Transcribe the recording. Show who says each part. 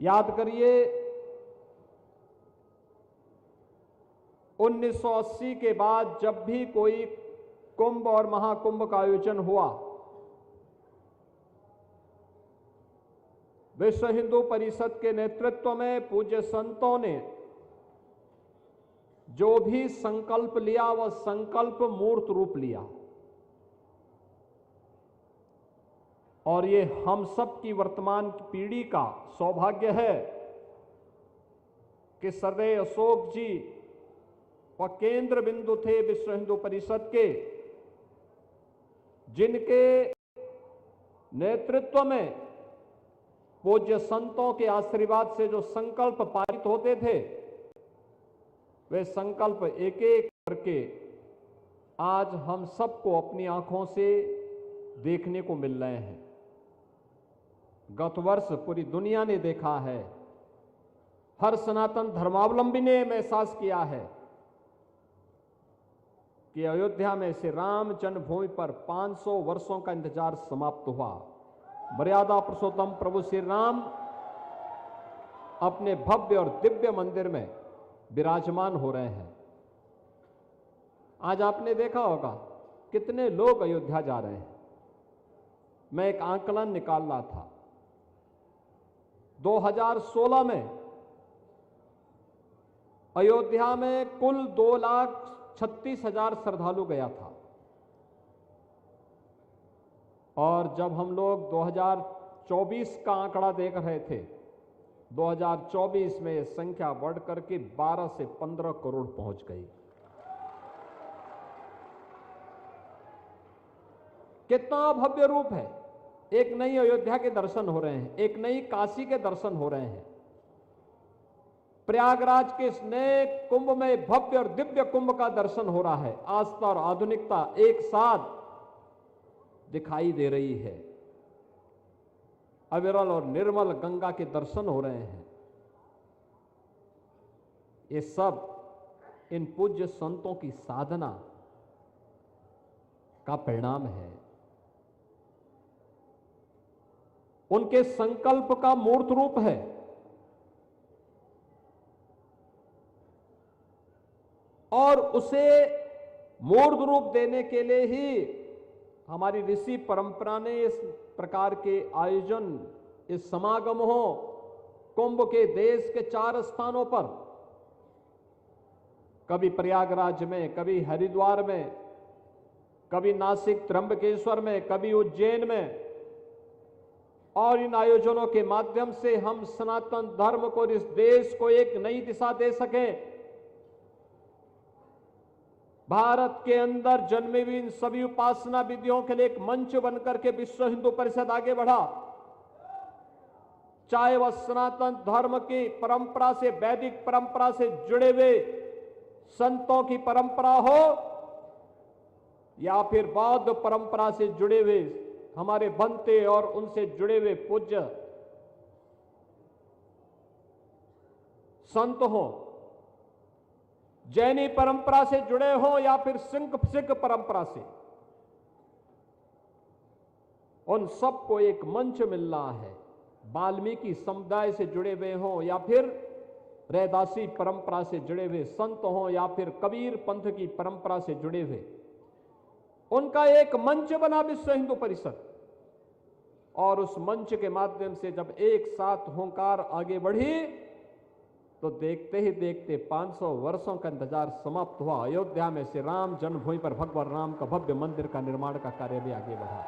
Speaker 1: याद करिए 1980 के बाद जब भी कोई कुंभ और महाकुंभ का आयोजन हुआ, विश्व हिंदू परिषद के नेतृत्व में पूज्य संतों ने जो भी संकल्प लिया वह संकल्प मूर्त रूप लिया। और ये हम सब की वर्तमान पीढ़ी का सौभाग्य है कि सरदेव अशोक जी वह केंद्र बिंदु थे विश्व हिंदू परिषद के, जिनके नेतृत्व में पूज्य संतों के आशीर्वाद से जो संकल्प पारित होते थे, वे संकल्प एक एक करके आज हम सबको अपनी आंखों से देखने को मिल रहे हैं। गत वर्ष पूरी दुनिया ने देखा है, हर सनातन धर्मावलंबी ने महसूस किया है कि अयोध्या में से राम जन्मभूमि पर 500 वर्षों का इंतजार समाप्त हुआ। मर्यादा पुरुषोत्तम प्रभु श्री राम अपने भव्य और दिव्य मंदिर में विराजमान हो रहे हैं। आज आपने देखा होगा कितने लोग अयोध्या जा रहे हैं। मैं एक आंकलन निकाल रहा था, 2016 में अयोध्या में कुल 2,36,000 श्रद्धालु गया था, और जब हम लोग 2024 का आंकड़ा देख रहे थे, 2024 में यह संख्या बढ़ करके 12 से 15 करोड़ पहुंच गई। कितना भव्य रूप है। एक नई अयोध्या के दर्शन हो रहे हैं, एक नई काशी के दर्शन हो रहे हैं। प्रयागराज के इस नए कुंभ में भव्य और दिव्य कुंभ का दर्शन हो रहा है। आस्था और आधुनिकता एक साथ दिखाई दे रही है। अविरल और निर्मल गंगा के दर्शन हो रहे हैं। ये सब इन पूज्य संतों की साधना का परिणाम है, उनके संकल्प का मूर्त रूप है। और उसे मूर्त रूप देने के लिए ही हमारी ऋषि परंपरा ने इस प्रकार के आयोजन, इस समागम हो, कुंभ के देश के 4 स्थानों पर, कभी प्रयागराज में, कभी हरिद्वार में, कभी नासिक त्र्यंबकेश्वर में, कभी उज्जैन में, और इन आयोजनों के माध्यम से हम सनातन धर्म को, इस देश को एक नई दिशा दे सकें। भारत के अंदर जन्मी हुई इन सभी उपासना विधियों के लिए एक मंच बनकर के विश्व हिंदू परिषद आगे बढ़ा। चाहे वह सनातन धर्म की परंपरा से, वैदिक परंपरा से जुड़े हुए संतों की परंपरा हो, या फिर बौद्ध परंपरा से जुड़े हुए हमारे बनते और उनसे जुड़े हुए पूज्य संत हो, जैनी परंपरा से जुड़े हो या फिर सिख परंपरा से, उन सबको एक मंच मिल रहा है। वाल्मीकि समुदाय से जुड़े हुए हों या फिर रैदासी परंपरा से जुड़े हुए संत हों या फिर कबीर पंथ की परंपरा से जुड़े हुए, उनका एक मंच बना विश्व हिंदू परिषद। और उस मंच के माध्यम से जब एक साथ होंकार आगे बढ़ी, तो देखते ही देखते 500 वर्षों का इंतजार समाप्त हुआ। अयोध्या में श्री राम जन्मभूमि पर भगवान राम का भव्य मंदिर का निर्माण का कार्य भी आगे बढ़ा।